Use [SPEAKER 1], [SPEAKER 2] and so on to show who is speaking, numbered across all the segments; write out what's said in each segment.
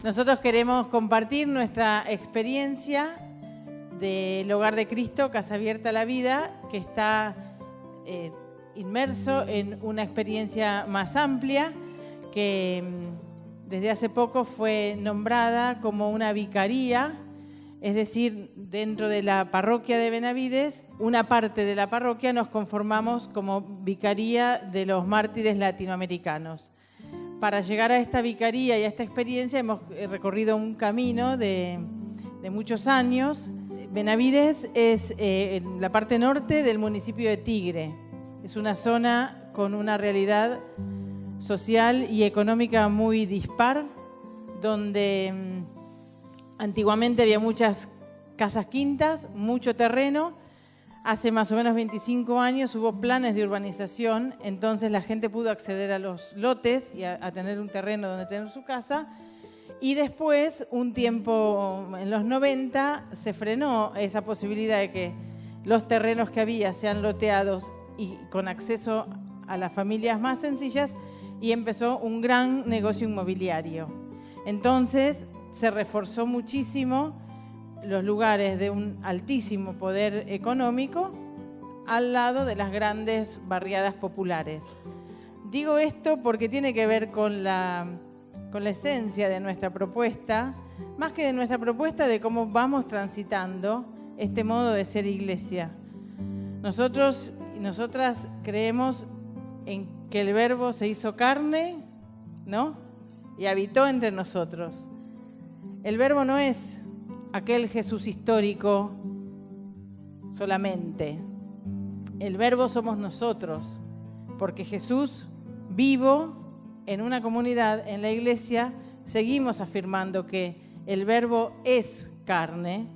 [SPEAKER 1] Nosotros queremos compartir nuestra experiencia del Hogar de Cristo, Casa Abierta a la Vida, que está inmerso en una experiencia más amplia, que desde hace poco fue nombrada como una vicaría, es decir, dentro de la parroquia de Benavides, una parte de la parroquia nos conformamos como vicaría de los mártires latinoamericanos. Para llegar a esta vicaría y a esta experiencia hemos recorrido un camino de muchos años. Benavides es en la parte norte del municipio de Tigre. Es una zona con una realidad social y económica muy dispar, donde antiguamente había muchas casas quintas, mucho terreno. Hace más o menos 25 años hubo planes de urbanización, entonces la gente pudo acceder a los lotes y a tener un terreno donde tener su casa. Y después, un tiempo, en los 90, se frenó esa posibilidad de que los terrenos que había sean loteados y con acceso a las familias más sencillas, y empezó un gran negocio inmobiliario. Entonces se reforzó muchísimo los lugares de un altísimo poder económico al lado de las grandes barriadas populares. Digo esto porque tiene que ver con la esencia de nuestra propuesta, más que de nuestra propuesta, de cómo vamos transitando este modo de ser iglesia. Nosotros y nosotras creemos en que el Verbo se hizo carne, ¿no? Y habitó entre nosotros. El Verbo no es aquel Jesús histórico solamente. El Verbo somos nosotros, porque Jesús vivo en una comunidad, en la iglesia, seguimos afirmando que el Verbo es carne,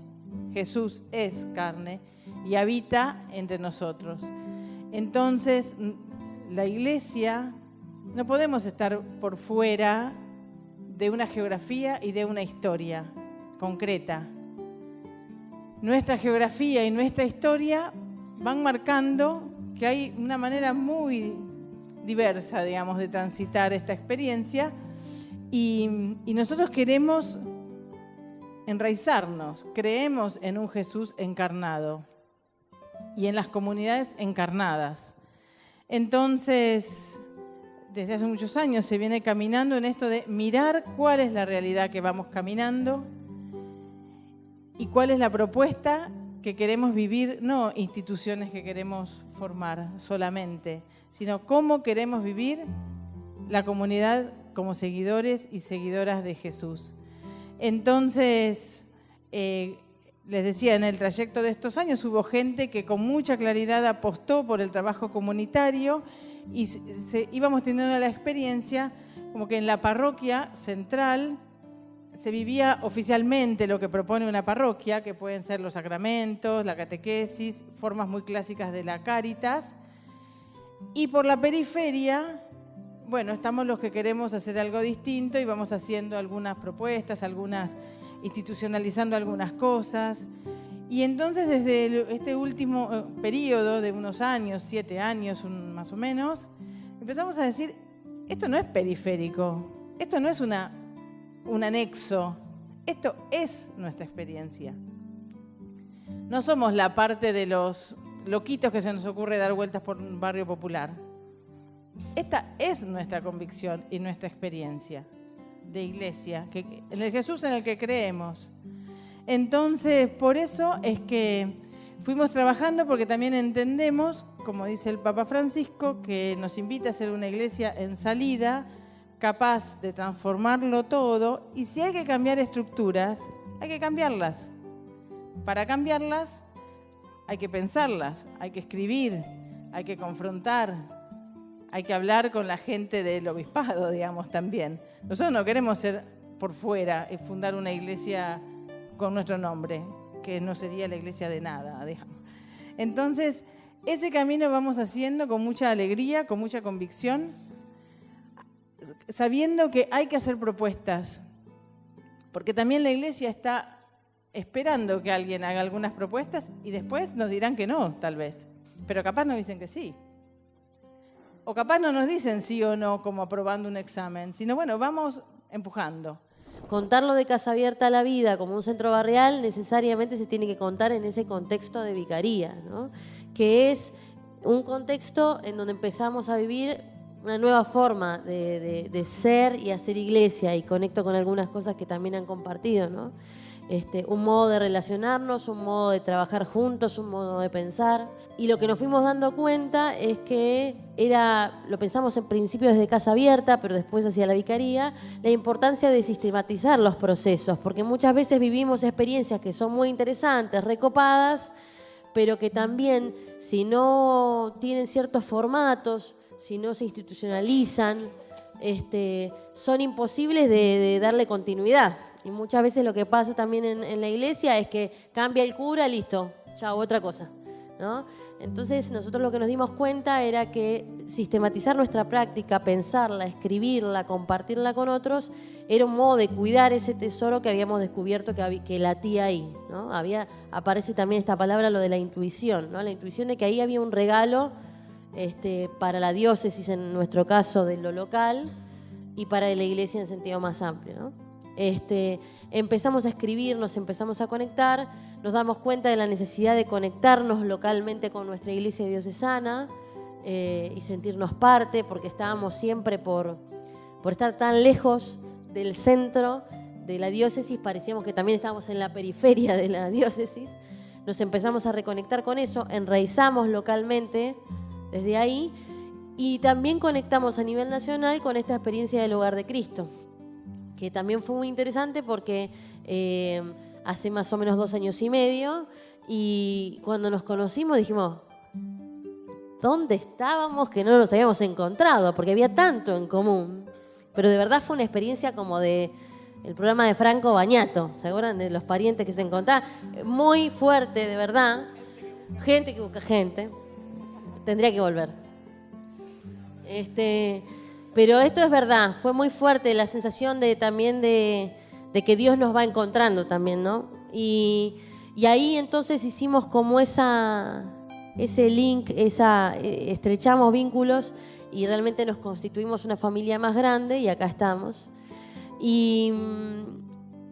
[SPEAKER 1] Jesús es carne y habita entre nosotros. Entonces, la iglesia, no podemos estar por fuera de una geografía y de una historia concreta. Nuestra geografía y nuestra historia van marcando que hay una manera muy diversa, digamos, de transitar esta experiencia y nosotros queremos enraizarnos, creemos en un Jesús encarnado y en las comunidades encarnadas. Entonces, desde hace muchos años se viene caminando en esto de mirar cuál es la realidad que vamos caminando y cuál es la propuesta que queremos vivir, no instituciones que queremos formar solamente, sino cómo queremos vivir la comunidad como seguidores y seguidoras de Jesús. Entonces, les decía, en el trayecto de estos años hubo gente que con mucha claridad apostó por el trabajo comunitario y íbamos teniendo la experiencia como que en la parroquia central se vivía oficialmente lo que propone una parroquia, que pueden ser los sacramentos, la catequesis, formas muy clásicas de la Cáritas. Y por la periferia, bueno, estamos los que queremos hacer algo distinto y vamos haciendo algunas propuestas, institucionalizando algunas cosas. Y entonces desde este último periodo de unos años, 7 años más o menos, empezamos a decir, esto no es periférico, esto no es un anexo, esto es nuestra experiencia. No somos la parte de los loquitos que se nos ocurre dar vueltas por un barrio popular. Esta es nuestra convicción y nuestra experiencia de iglesia, en el Jesús en el que creemos. Entonces, por eso es que fuimos trabajando, porque también entendemos, como dice el Papa Francisco, que nos invita a ser una iglesia en salida, capaz de transformarlo todo, y si hay que cambiar estructuras, hay que cambiarlas. Para cambiarlas hay que pensarlas, hay que escribir, hay que confrontar, hay que hablar con la gente del obispado, digamos, también. Nosotros no queremos ser por fuera y fundar una iglesia con nuestro nombre, que no sería la iglesia de nada, digamos. Entonces, ese camino vamos haciendo con mucha alegría, con mucha convicción, sabiendo que hay que hacer propuestas, porque también la iglesia está esperando que alguien haga algunas propuestas y después nos dirán que no, tal vez, pero capaz nos dicen que sí. O capaz no nos dicen sí o no como aprobando un examen, sino bueno, vamos empujando.
[SPEAKER 2] contarlo de Casa Abierta a la Vida como un centro barrial necesariamente se tiene que contar en ese contexto de vicaría, ¿no? Que es un contexto en donde empezamos a vivir una nueva forma de ser y hacer iglesia, y conecto con algunas cosas que también han compartido, ¿no? Un modo de relacionarnos, un modo de trabajar juntos, un modo de pensar. Y lo que nos fuimos dando cuenta es que lo pensamos en principio desde Casa Abierta, pero después hacia la vicaría, la importancia de sistematizar los procesos, porque muchas veces vivimos experiencias que son muy interesantes, recopadas, pero que también, si no tienen ciertos formatos, si no se institucionalizan, son imposibles de darle continuidad. Y muchas veces lo que pasa también en la iglesia es que cambia el cura, listo, chao, otra cosa, ¿no? Entonces nosotros lo que nos dimos cuenta era que sistematizar nuestra práctica, pensarla, escribirla, compartirla con otros, era un modo de cuidar ese tesoro que habíamos descubierto que latía ahí, ¿no? Aparece también esta palabra, lo de la intuición, ¿no? La intuición de que ahí había un regalo para la diócesis, en nuestro caso, de lo local, y para la iglesia en sentido más amplio, ¿no? Empezamos a escribir, nos empezamos a conectar, nos damos cuenta de la necesidad de conectarnos localmente con nuestra iglesia diocesana y sentirnos parte, porque estábamos siempre por estar tan lejos del centro de la diócesis, parecíamos que también estábamos en la periferia de la diócesis. Nos empezamos a reconectar con eso, enraizamos localmente desde ahí y también conectamos a nivel nacional con esta experiencia del Hogar de Cristo, que también fue muy interesante porque hace más o menos 2 años y medio, y cuando nos conocimos dijimos, ¿dónde estábamos que no nos habíamos encontrado? Porque había tanto en común, pero de verdad fue una experiencia como el programa de Franco Bagnato, ¿se acuerdan de los parientes que se encontraban? Muy fuerte, de verdad, gente que busca gente, tendría que volver. Pero esto es verdad, fue muy fuerte la sensación también de que Dios nos va encontrando también, ¿no? Y ahí entonces hicimos como ese link, estrechamos vínculos y realmente nos constituimos una familia más grande y acá estamos. Y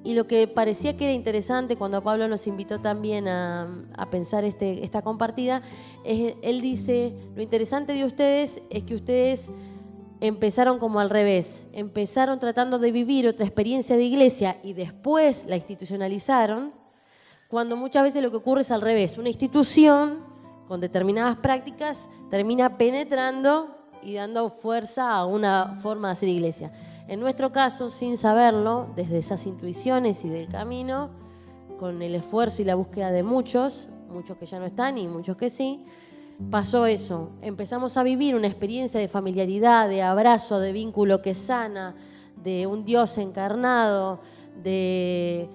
[SPEAKER 2] lo que parecía que era interesante cuando Pablo nos invitó también a pensar esta compartida, él dice, lo interesante de ustedes es que ustedes empezaron como al revés, empezaron tratando de vivir otra experiencia de iglesia y después la institucionalizaron, cuando muchas veces lo que ocurre es al revés. Una institución con determinadas prácticas termina penetrando y dando fuerza a una forma de hacer iglesia. En nuestro caso, sin saberlo, desde esas intuiciones y del camino, con el esfuerzo y la búsqueda de muchos que ya no están y muchos que sí, pasó eso. Empezamos a vivir una experiencia de familiaridad, de abrazo, de vínculo que sana, de un Dios encarnado, de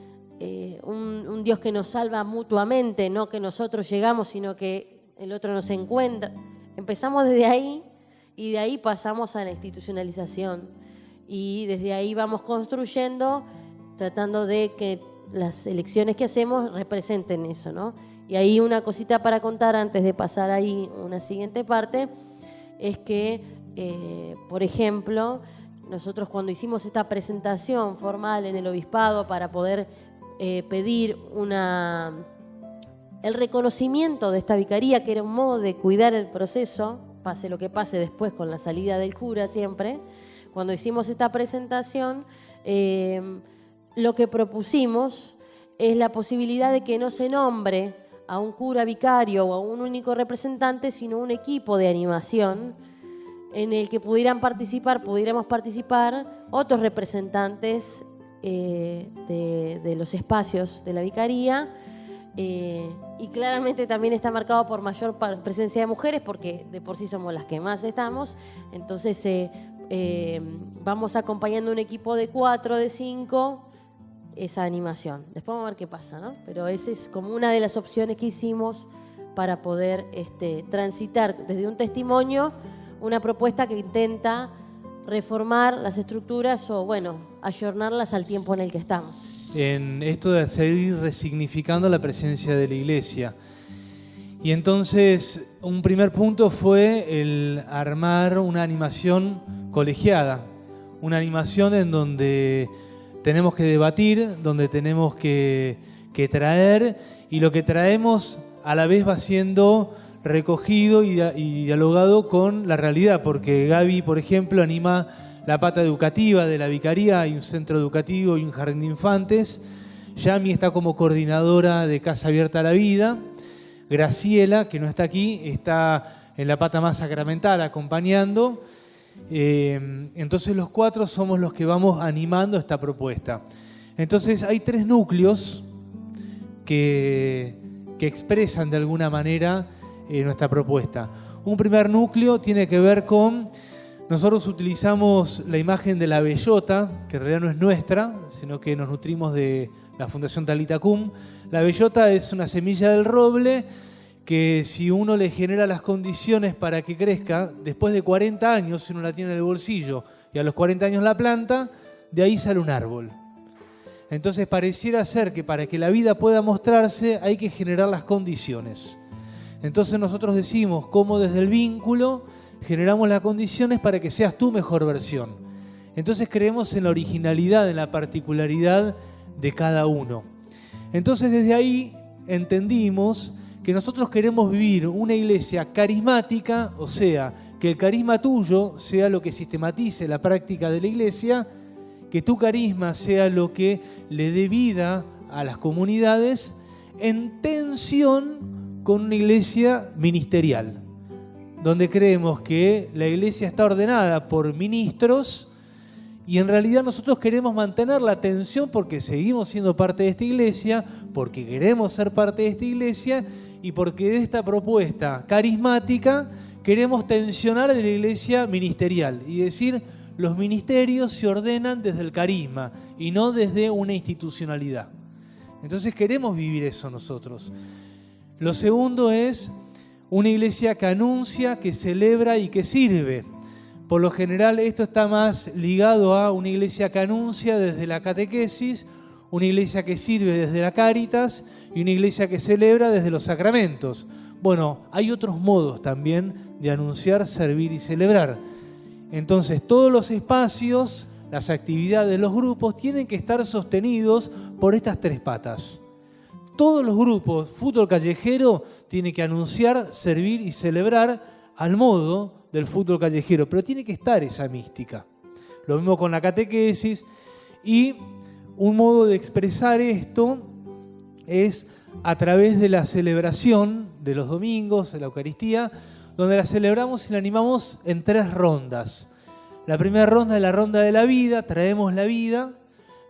[SPEAKER 2] un Dios que nos salva mutuamente, no que nosotros llegamos, sino que el otro nos encuentra. Empezamos desde ahí y de ahí pasamos a la institucionalización. Y desde ahí vamos construyendo, tratando de que las elecciones que hacemos representen eso, ¿no? Y ahí una cosita para contar antes de pasar ahí una siguiente parte, es que, por ejemplo, nosotros cuando hicimos esta presentación formal en el obispado para poder pedir el reconocimiento de esta vicaría, que era un modo de cuidar el proceso, pase lo que pase después con la salida del cura siempre, cuando hicimos esta presentación, lo que propusimos es la posibilidad de que no se nombre a un cura vicario o a un único representante, sino un equipo de animación en el que pudiéramos participar otros representantes de los espacios de la vicaría, y claramente también está marcado por mayor presencia de mujeres, porque de por sí somos las que más estamos. Entonces vamos acompañando un equipo de 4, de 5, esa animación. Después vamos a ver qué pasa, ¿no? Pero esa es como una de las opciones que hicimos para poder transitar desde un testimonio una propuesta que intenta reformar las estructuras o, bueno, ayornarlas al tiempo en el que estamos.
[SPEAKER 3] En esto de seguir resignificando la presencia de la Iglesia. Y entonces un primer punto fue el armar una animación colegiada, una animación en donde tenemos que debatir, donde tenemos que traer, y lo que traemos a la vez va siendo recogido y dialogado con la realidad, porque Gaby, por ejemplo, anima la pata educativa de la vicaría, hay un centro educativo y un jardín de infantes. Yami está como coordinadora de Casa Abierta a la Vida. Graciela, que no está aquí, está en la pata más sacramental acompañando. Entonces los 4 somos los que vamos animando esta propuesta. Entonces hay 3 núcleos que expresan de alguna manera nuestra propuesta. Un primer núcleo tiene que ver con... Nosotros utilizamos la imagen de la bellota, que en realidad no es nuestra, sino que nos nutrimos de la Fundación Thalita Cum. La bellota es una semilla del roble que si uno le genera las condiciones para que crezca, después de 40 años, si uno la tiene en el bolsillo y a los 40 años la planta, de ahí sale un árbol. Entonces pareciera ser que para que la vida pueda mostrarse hay que generar las condiciones. Entonces nosotros decimos cómo desde el vínculo generamos las condiciones para que seas tu mejor versión. Entonces creemos en la originalidad, en la particularidad de cada uno. Entonces desde ahí entendimos que nosotros queremos vivir una iglesia carismática, o sea, que el carisma tuyo sea lo que sistematice la práctica de la iglesia, que tu carisma sea lo que le dé vida a las comunidades en tensión con una iglesia ministerial, donde creemos que la iglesia está ordenada por ministros y en realidad nosotros queremos mantener la tensión porque seguimos siendo parte de esta iglesia, porque queremos ser parte de esta iglesia y porque de esta propuesta carismática queremos tensionar a la iglesia ministerial y decir, los ministerios se ordenan desde el carisma y no desde una institucionalidad. Entonces queremos vivir eso nosotros. Lo segundo es una iglesia que anuncia, que celebra y que sirve. Por lo general esto está más ligado a una iglesia que anuncia desde la catequesis, una iglesia que sirve desde la Cáritas y una iglesia que celebra desde los sacramentos. Bueno, hay otros modos también de anunciar, servir y celebrar. Entonces todos los espacios, las actividades, los grupos tienen que estar sostenidos por estas 3 patas. Todos los grupos, fútbol callejero, tiene que anunciar, servir y celebrar al modo del fútbol callejero, pero tiene que estar esa mística. Lo mismo con la catequesis y un modo de expresar esto es a través de la celebración de los domingos, de la Eucaristía, donde la celebramos y la animamos en 3 rondas. La primera ronda es la ronda de la vida, traemos la vida.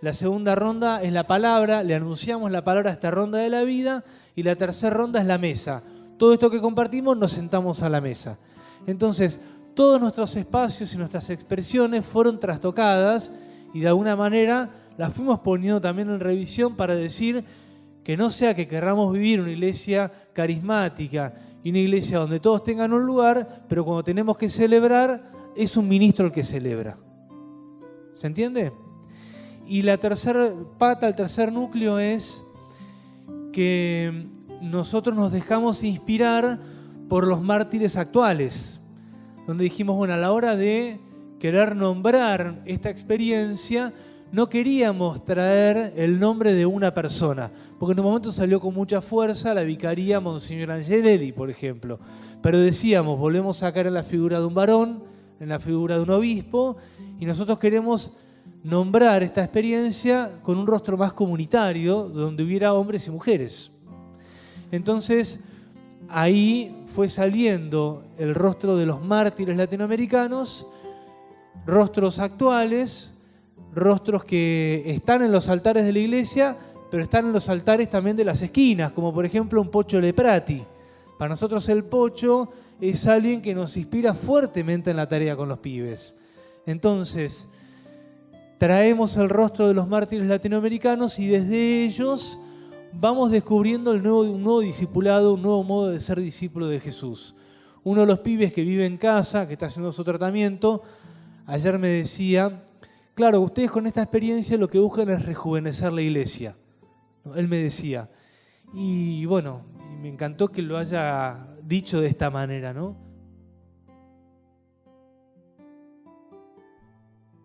[SPEAKER 3] La segunda ronda es la palabra, le anunciamos la palabra a esta ronda de la vida. Y la tercera ronda es la mesa. Todo esto que compartimos nos sentamos a la mesa. Entonces, todos nuestros espacios y nuestras expresiones fueron trastocadas y de alguna manera las fuimos poniendo también en revisión para decir que no sea que querramos vivir una iglesia carismática y una iglesia donde todos tengan un lugar, pero cuando tenemos que celebrar, es un ministro el que celebra. ¿Se entiende? Y la tercera pata, el tercer núcleo es que nosotros nos dejamos inspirar por los mártires actuales, donde dijimos, bueno, a la hora de querer nombrar esta experiencia, no queríamos traer el nombre de una persona, porque en un momento salió con mucha fuerza la vicaría Monseñor Angelelli, por ejemplo. Pero decíamos, volvemos a sacar en la figura de un varón, en la figura de un obispo, y nosotros queremos nombrar esta experiencia con un rostro más comunitario, donde hubiera hombres y mujeres. Entonces, ahí fue saliendo el rostro de los mártires latinoamericanos, rostros actuales, rostros que están en los altares de la iglesia, pero están en los altares también de las esquinas, como por ejemplo un Pocho Leprati. Para nosotros el Pocho es alguien que nos inspira fuertemente en la tarea con los pibes. Entonces, traemos el rostro de los mártires latinoamericanos y desde ellos vamos descubriendo un nuevo discipulado, un nuevo modo de ser discípulo de Jesús. Uno de los pibes que vive en casa, que está haciendo su tratamiento, ayer me decía, claro, ustedes con esta experiencia lo que buscan es rejuvenecer la iglesia. Él me decía. Y bueno, me encantó que lo haya dicho de esta manera, ¿no?